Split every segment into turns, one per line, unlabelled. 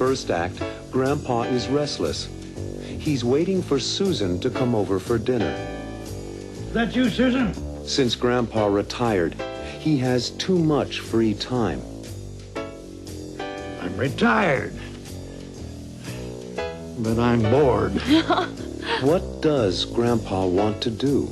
first act, Grandpa is restless. He's waiting for Susan to come over for dinner.
Is that you, Susan?
Since Grandpa retired, he has too much free time.
I'm retired. But I'm bored.
What does Grandpa want to do?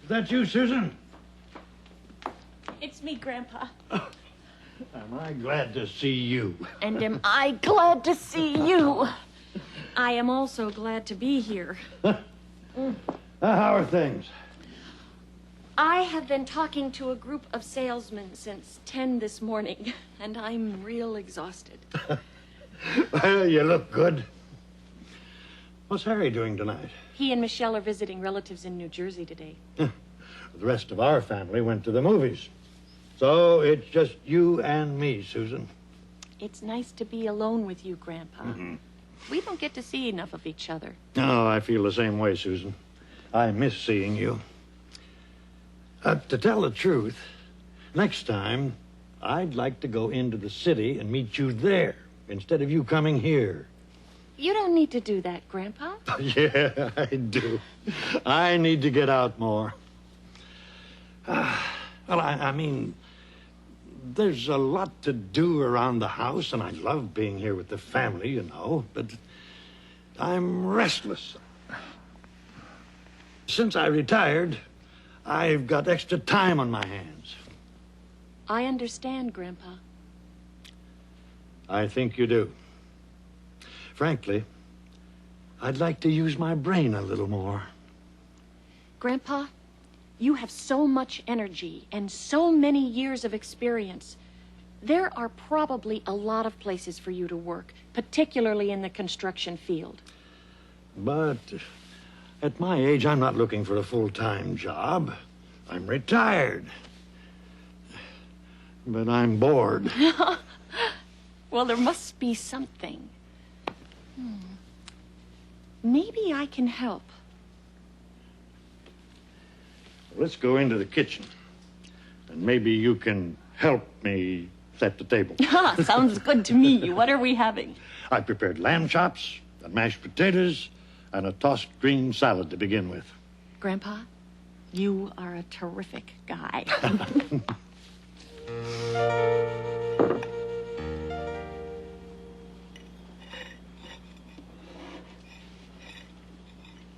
Is that you, Susan?
It's me, Grandpa.
Am I glad to see you?
And am I glad to see you? I am also glad to be here.
How are things?
I have been talking to a group of salesmen since 10 this morning, and I'm real exhausted.
Well, you look good. What's Harry doing tonight?
He and Michelle are visiting relatives in New Jersey today.
The rest of our family went to the movies. So it's just you and me, Susan.
It's nice to be alone with you, Grandpa.
Mm-hmm.
We don't get to see enough of each other.
No, I feel the same way, Susan. I miss seeing you. To tell the truth, next time, I'd like to go into the city and meet you there instead of you coming here.
You don't need to do that, Grandpa.
Yeah, I do. I need to get out more. Well, I mean, there's a lot to do around the house, and I love being here with the family, you know, but I'm restless. Since I retired, I've got extra time on my hands.
I understand, Grandpa.
I think you do. Frankly, I'd like to use my brain a little more.
Grandpa, you have so much energy and so many years of experience. There are probably a lot of places for you to work, particularly in the construction field.
But at my age, I'm not looking for a full-time job. I'm retired. But I'm bored.
Well, there must be something. Maybe I can help.
Let's go into the kitchen. And maybe you can help me set the table.
Sounds good to me. What are we having?
I prepared lamb chops and mashed potatoes and a tossed green salad to begin with.
Grandpa, you are a terrific guy.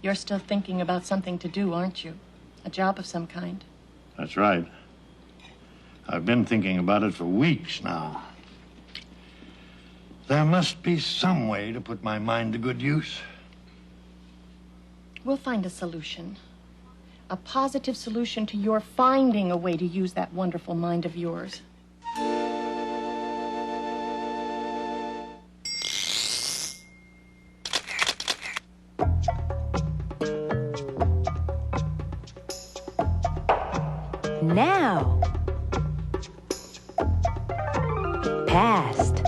You're still thinking about something to do, aren't you? A job of some kind.
That's right. I've been thinking about it for weeks now. There must be some way to put my mind to good use.
We'll find a solution. A positive solution to your finding a way to use that wonderful mind of yours.
Now. Past.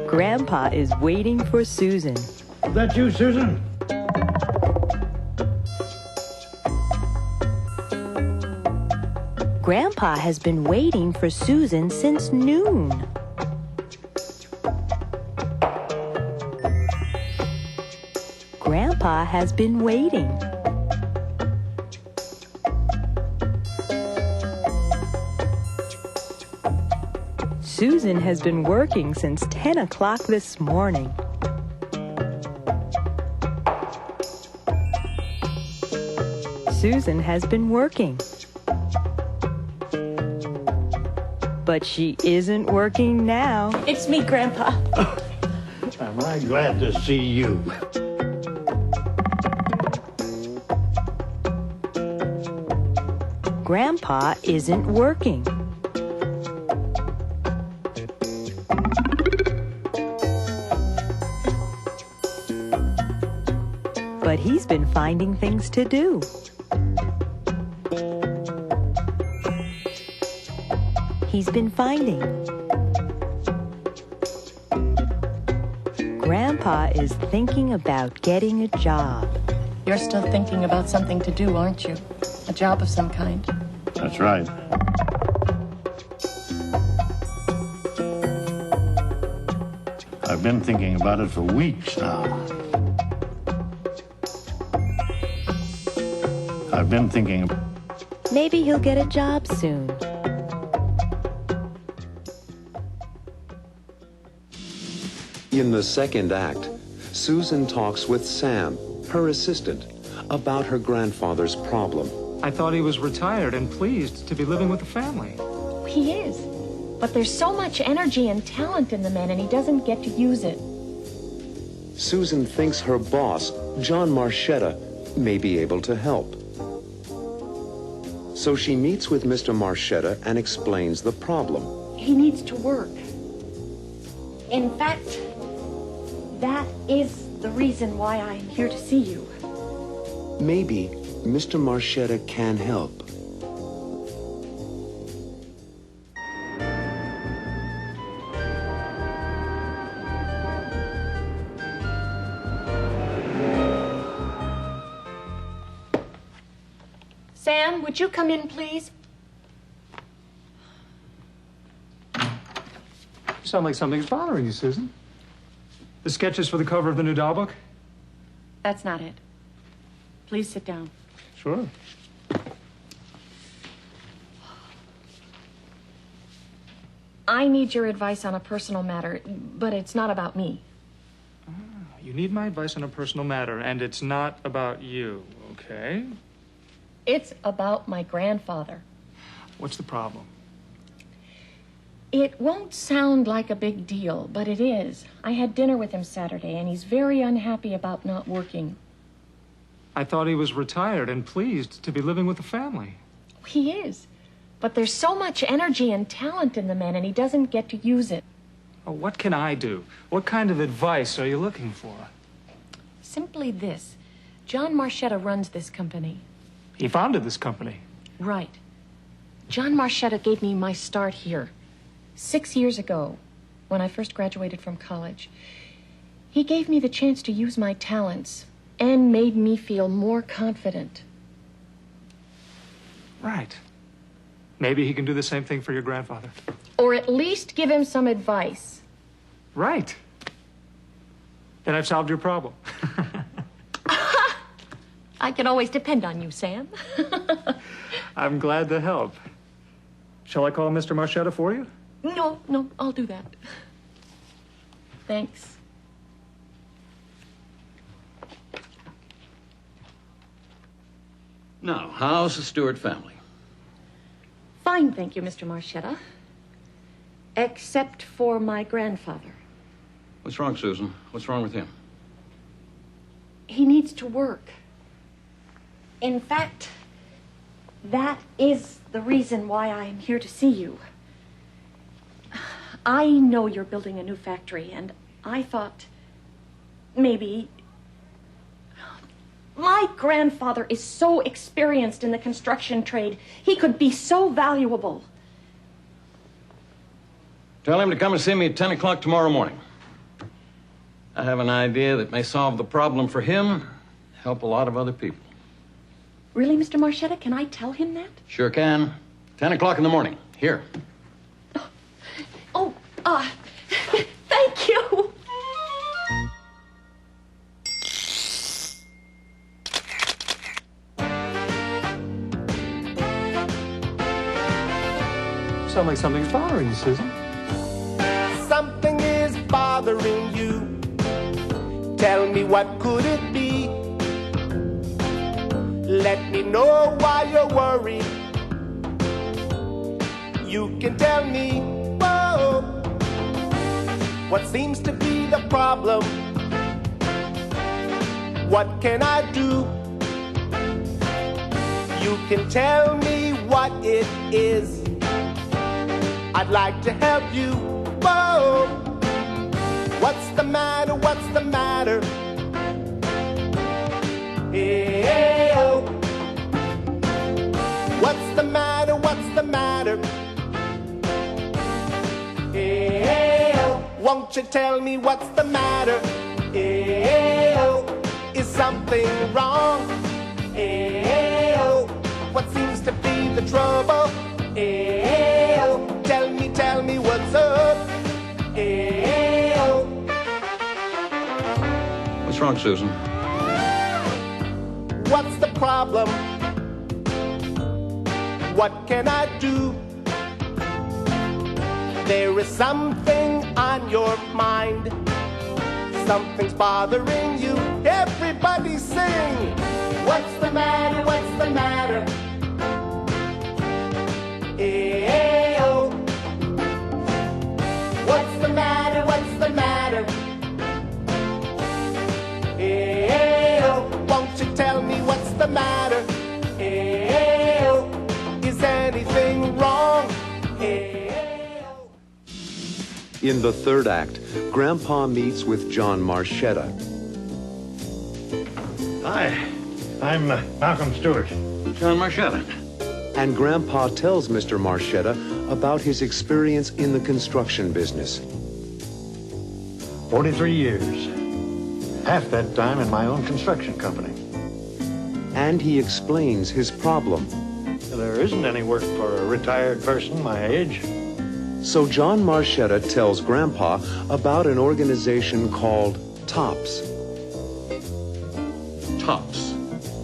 Grandpa is waiting for Susan.
Is that you, Susan?
Grandpa has been waiting for Susan since noon. Grandpa has been waiting. Susan has been working since 10 o'clock this morning. Susan has been working. But she isn't working now.
It's me, Grandpa.
Am I glad to see you?
Grandpa isn't working. But he's been finding things to do. He's been finding. Grandpa is thinking about getting a job.
You're still thinking about something to do, aren't you? A job of some kind.
That's right. I've been thinking about it for weeks now. I've been thinking.
Maybe he'll get a job soon.
In the second act, Susan talks with Sam, her assistant, about her grandfather's problem.
I thought he was retired and pleased to be living with the family.
He is. But there's so much energy and talent in the man, and he doesn't get to use it.
Susan thinks her boss, John Marchetta, may be able to help. So she meets with Mr. Marchetta and explains the problem.
He needs to work. In fact, that is the reason why I'm here to see you.
Maybe Mr. Marchetta can help.
Sam, would you come in, please?
You sound like something's bothering you, Susan. The sketches for the cover of the new doll book?
That's not it. Please sit down.
Sure.
I need your advice on a personal matter, but it's not about me.
You need my advice on a personal matter, and it's not about you, okay?
It's about my grandfather.
What's the problem?
It won't sound like a big deal, but it is. I had dinner with him Saturday, and he's very unhappy about not working.
I thought he was retired and pleased to be living with the family.
He is. But there's so much energy and talent in the man, and he doesn't get to use it.
Oh, what can I do? What kind of advice are you looking for?
Simply this. John Marchetta runs this company.
He founded this company.
Right. John Marchetta gave me my start here 6 years ago, when I first graduated from college. He gave me the chance to use my talents and made me feel more confident.
Right. Maybe he can do the same thing for your grandfather.
Or at least give him some advice.
Right. Then I've solved your problem.
I can always depend on you, Sam.
I'm glad to help. Shall I call Mr. Marchetta for you?
No, I'll do that. Thanks.
Now, how's the Stewart family?
Fine, thank you, Mr. Marchetta. Except for my grandfather.
What's wrong, Susan? What's wrong with him?
He needs to work. In fact, that is the reason why I'm here to see you. I know you're building a new factory, and I thought maybe... My grandfather is so experienced in the construction trade. He could be so valuable.
Tell him to come and see me at 10 o'clock tomorrow morning. I have an idea that may solve the problem for him, help a lot of other people.
Really, Mr. Marchetta? Can I tell him that?
Sure can. 10 o'clock in the morning. Here.
Oh, thank you.
Sound like something's bothering you, Susan.
Something is bothering you. Tell me, what could it be? Let me know why you're worried. You can tell me, whoa, what seems to be the problem? What can I do? You can tell me what it is. I'd like to help you. Whoa, what's the matter? What's the matter? Hey, oh. What's the matter? What's the matter? Hey, oh. Won't you tell me what's the matter? Hey, oh. Is something wrong? Hey, oh. What seems to be the trouble? Hey, oh. Tell me what's up. Hey, oh.
What's wrong, Susan?
What's the problem? What can I do? There is something on your mind. Something's bothering you. Everybody sing. What's the matter? What's the matter? Hey, oh. What's the matter? What's the matter? Hey, oh. Won't you tell me what's the matter? Hey, oh. Is anything wrong? Hey, oh.
In the third act, Grandpa meets with John Marchetta.
Hi, I'm Malcolm Stewart.
John Marchetta.
And Grandpa tells Mr. Marchetta about his experience in the construction business.
43 years. Half that time in my own construction company.
And he explains his problem.
There isn't any work for a retired person my age.
So John Marchetta tells Grandpa about an organization called TOPS.
TOPS.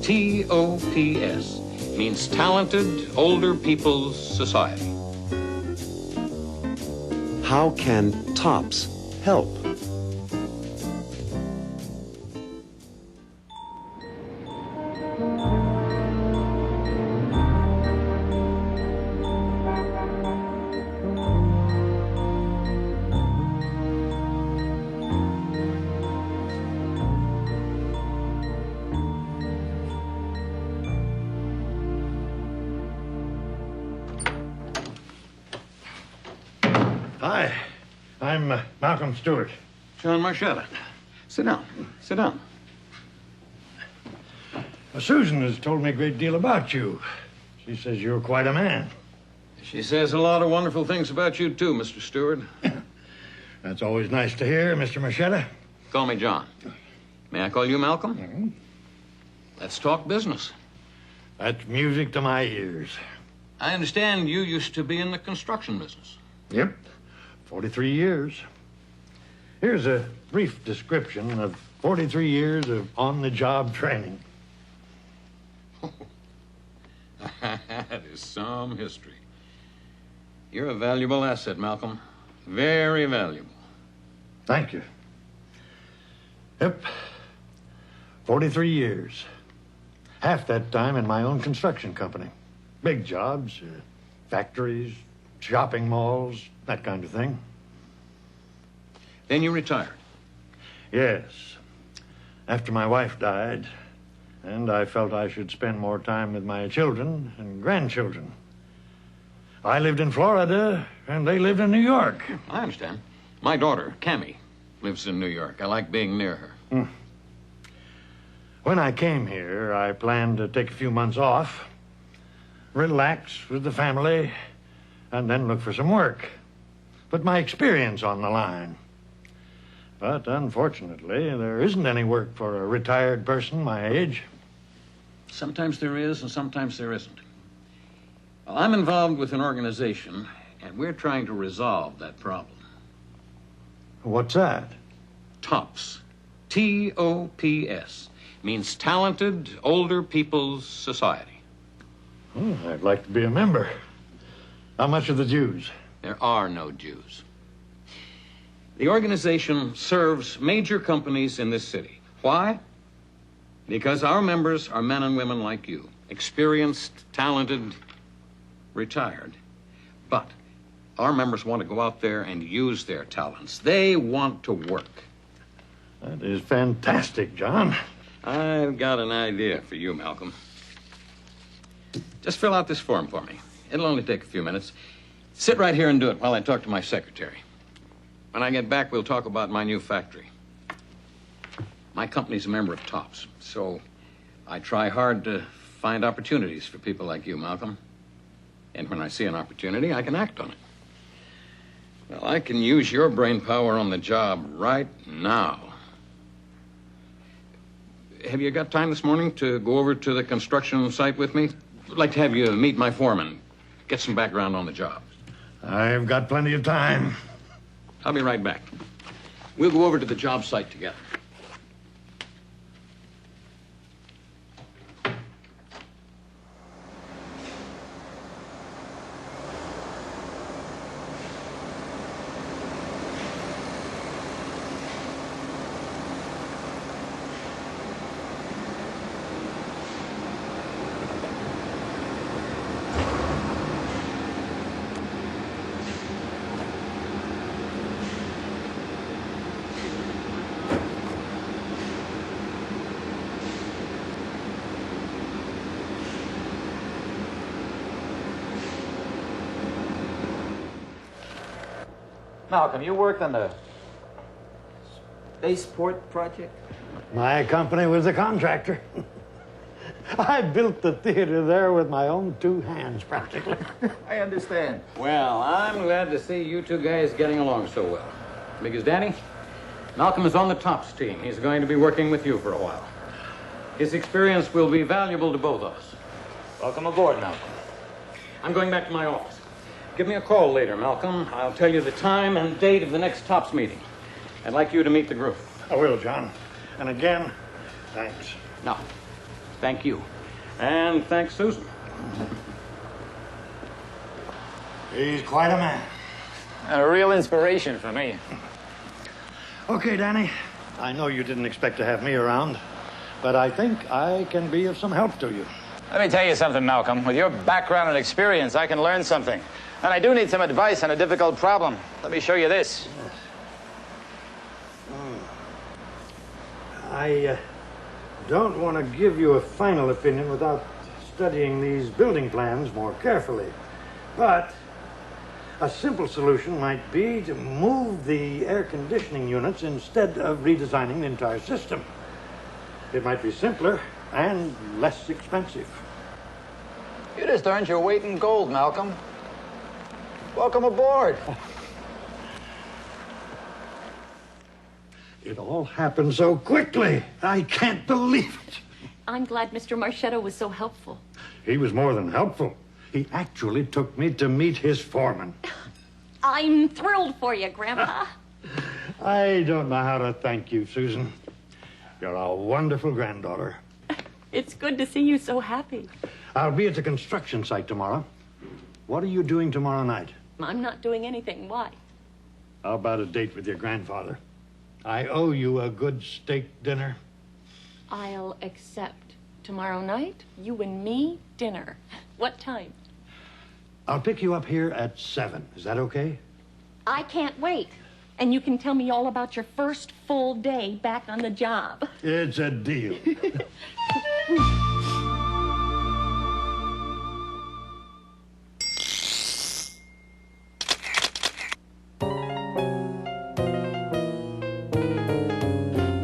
T-O-P-S. Means Talented Older People's Society.
How can TOPS help?
Hi, I'm Malcolm Stewart.
John Marchetta. Sit down. Sit down.
Susan has told me a great deal about you. She says you're quite a man.
She says a lot of wonderful things about you, too, Mr. Stewart.
That's always nice to hear, Mr. Marchetta.
Call me John. May I call you Malcolm?
Mm-hmm.
Let's talk business.
That's music to my ears.
I understand you used to be in the construction business.
Yep, 43 years. Here's a brief description of 43 years of on-the-job training.
That is some history. You're a valuable asset, Malcolm. Very valuable.
Thank you. Yep, 43 years. Half that time in my own construction company. Big jobs, factories, shopping malls, that kind of thing.
Then you retired.
Yes. After my wife died, and I felt I should spend more time with my children and grandchildren. I lived in Florida, and they lived in New York.
I understand. My daughter, Cammie, lives in New York. I like being near her.
When I came here, I planned to take a few months off, relax with the family, and then look for some work. Put my experience on the line. But unfortunately, there isn't any work for a retired person my age.
Sometimes there is, and sometimes there isn't. Well, I'm involved with an organization, and we're trying to resolve that problem.
What's that?
TOPS. T-O-P-S. Means Talented Older People's Society.
I'd like to be a member. How much are the dues?
There are no Jews. The organization serves major companies in this city. Why? Because our members are men and women like you. Experienced, talented, retired. But our members want to go out there and use their talents. They want to work.
That is fantastic, John.
I've got an idea for you, Malcolm. Just fill out this form for me. It'll only take a few minutes. Sit right here and do it while I talk to my secretary. When I get back, we'll talk about my new factory. My company's a member of TOPS, so I try hard to find opportunities for people like you, Malcolm. And when I see an opportunity, I can act on it. Well, I can use your brain power on the job right now. Have you got time this morning to go over to the construction site with me? I'd like to have you meet my foreman, get some background on the job.
I've got plenty of time.
I'll be right back. We'll go over to the job site together.
Malcolm, you worked on the spaceport project?
My company was a contractor. I built the theater there with my own two hands, practically.
I understand.
Well, I'm glad to see you two guys getting along so well. Because, Danny, Malcolm is on the TOPS team. He's going to be working with you for a while. His experience will be valuable to both of us.
Welcome aboard, Malcolm.
I'm going back to my office. Give me a call later, Malcolm. I'll tell you the time and date of the next TOPS meeting. I'd like you to meet the group.
I will, John. And again, thanks.
No, thank you. And thanks, Susan.
He's quite a man.
A real inspiration for me.
Okay, Danny. I know you didn't expect to have me around, but I think I can be of some help to you.
Let me tell you something, Malcolm. With your background and experience, I can learn something. And I do need some advice on a difficult problem. Let me show you this.
I don't want to give you a final opinion without studying these building plans more carefully. But a simple solution might be to move the air conditioning units instead of redesigning the entire system. It might be simpler and less expensive.
You just earned your weight in gold, Malcolm. Welcome aboard.
It all happened so quickly. I can't believe it.
I'm glad Mr. Marchetto was so helpful.
He was more than helpful. He actually took me to meet his foreman.
I'm thrilled for you, Grandpa.
I don't know how to thank you, Susan. You're a wonderful granddaughter.
It's good to see you so happy.
I'll be at the construction site tomorrow. What are you doing tomorrow night?
I'm not doing anything. Why?
How about a date with your grandfather? I owe you a good steak dinner.
I'll accept. Tomorrow night, you and me, dinner. What time?
I'll pick you up here at 7. Is that okay?
I can't wait. And you can tell me all about your first full day back on the job.
It's a deal.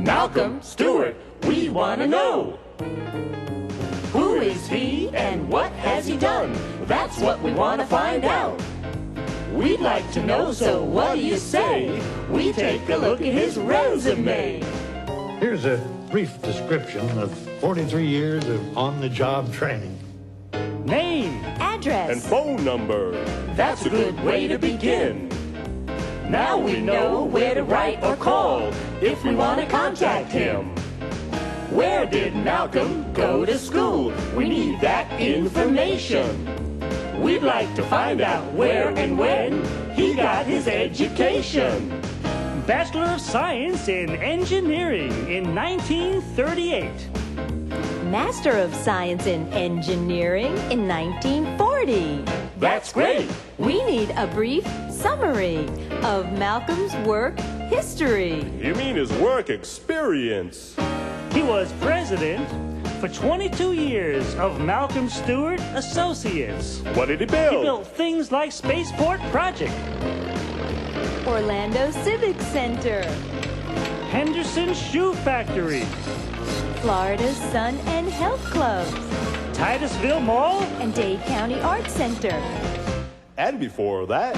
Malcolm Stewart, we want to know. Who is he and what has he done? That's what we want to find out. We'd like to know, so what do you say? We take a look at his resume.
Here's a brief description of 43 years of on-the-job training.
Name
Address.
and phone number. That's a good way to begin. Now we know where to write or call if we want to contact him. Where did Malcolm go to school? We need that information. We'd like to find out where and when he got his education.
Bachelor of Science in Engineering in 1938.
Master of Science in Engineering in 1940.
That's great.
We need a brief summary of Malcolm's work history.
You mean his work experience?
He was president for 22 years of Malcolm Stewart Associates.
What did he build?
He built things like Spaceport Project,
Orlando Civic Center,
Henderson Shoe Factory,
Florida's Sun and Health Clubs,
Titusville Mall,
and Dade County Art Center.
And before that?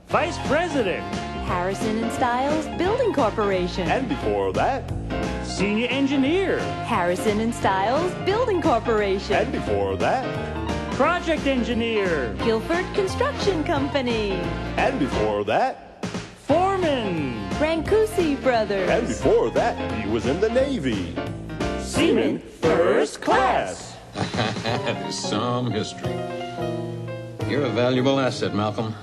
Vice President,
Harrison and Styles Building Corporation.
And before that?
Senior Engineer,
Harrison and Styles Building Corporation.
And before that?
Project Engineer,
Guilford Construction Company.
And before that?
Foreman,
Brancusi Brothers.
And before that, he was in the Navy.
Seaman First Class.
That is some history. You're a valuable asset, Malcolm.